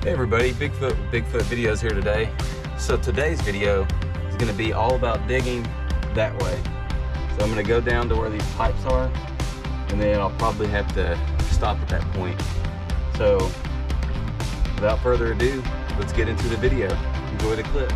Hey everybody, Bigfoot Videos here today. So today's video is going to be all about digging that way. So I'm going to go down to where these pipes are, and then I'll probably have to stop at that point. So without further ado, let's get into the video. Enjoy the clip.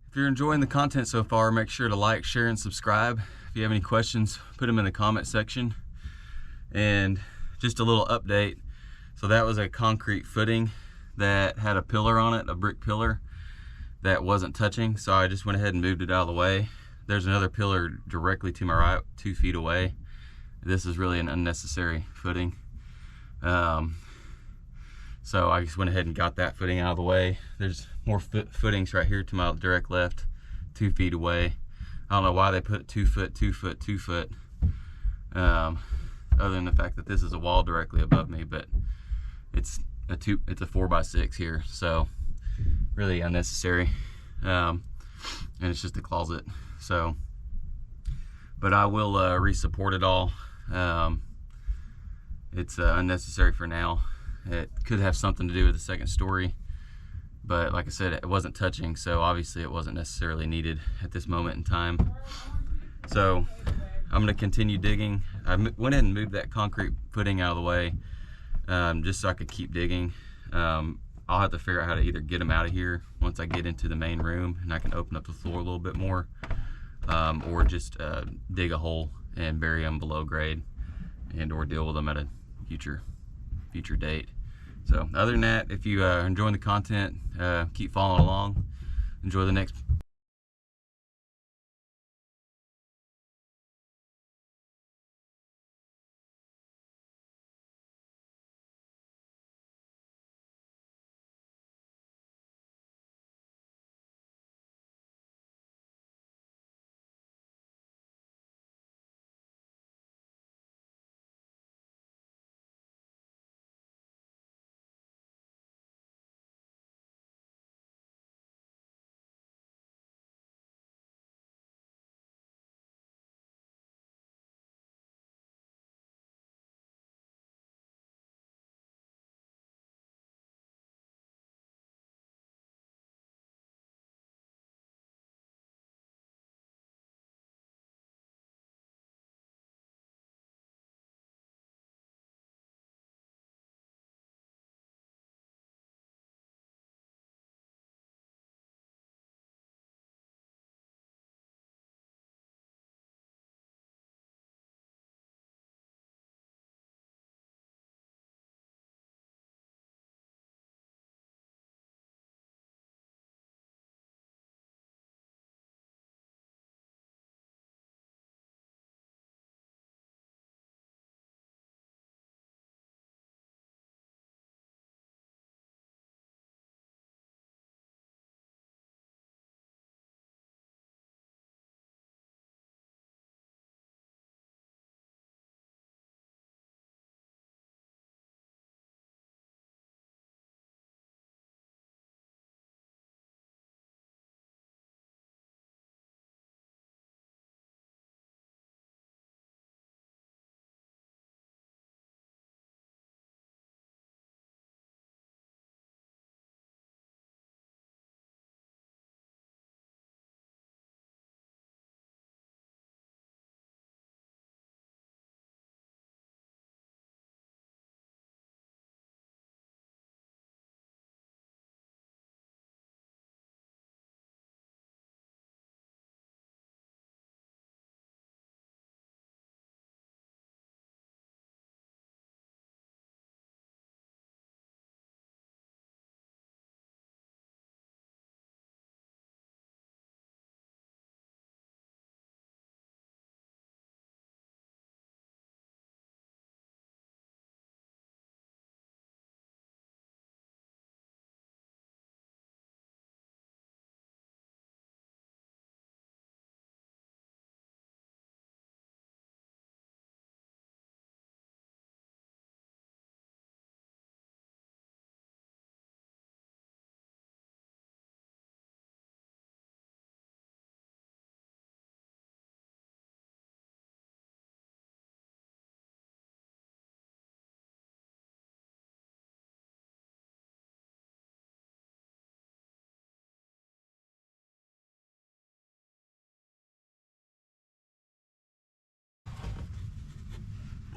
If you're enjoying the content so far, make sure to like, share, and subscribe. If you have any questions, put them in the comment section. And just a little update. So that was a concrete footing that had a pillar on it, a brick pillar that wasn't touching. So I just went ahead and moved it out of the way. There's another pillar directly to my right, 2 feet away. This is really an unnecessary footing. So I just went ahead and got that footing out of the way. There's more footings right here to my direct left, 2 feet away. I don't know why they put 2 foot, 2 foot, 2 foot, other than the fact that this is a wall directly above me, but it's a 4x6 here, so really unnecessary. And it's just a closet. So, but I will re-support it all. It's unnecessary for now. It could have something to do with the second story, but like I said, it wasn't touching, so obviously it wasn't necessarily needed at this moment in time. So I'm going to continue digging. I went ahead and moved that concrete footing out of the way, just so I could keep digging. I'll have to figure out how to either get them out of here once I get into the main room and I can open up the floor a little bit more, or just dig a hole and bury them below grade, and or deal with them at a future date. So other than that, if you are enjoying the content, keep following along. Enjoy the next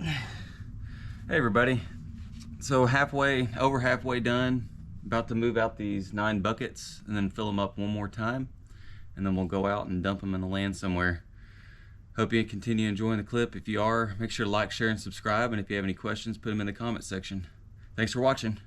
Hey everybody. So over halfway done. About to move out these 9 buckets and then fill them up one more time. And then we'll go out and dump them in the land somewhere. Hope you continue enjoying the clip. If you are, make sure to like, share, and subscribe. And if you have any questions, put them in the comment section. Thanks for watching.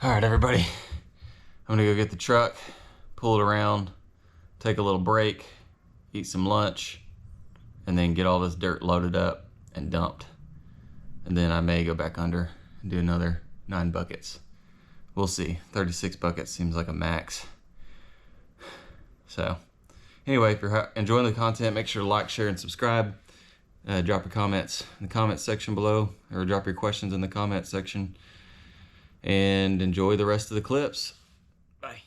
Alright everybody, I'm gonna go get the truck, pull it around, take a little break, eat some lunch, and then get all this dirt loaded up and dumped. And then I may go back under and do another 9 buckets. We'll see. 36 buckets seems like a max. So anyway, if you're enjoying the content, make sure to like, share, and subscribe. Drop your comments in the comment section below, or drop your questions in the comment section. And enjoy the rest of the clips. Bye.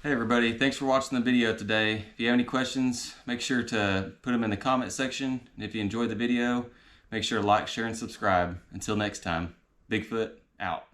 Hey everybody, thanks for watching the video today. If you have any questions, make sure to put them in the comment section. And if you enjoyed the video, make sure to like, share, and subscribe. Until next time, Bigfoot out.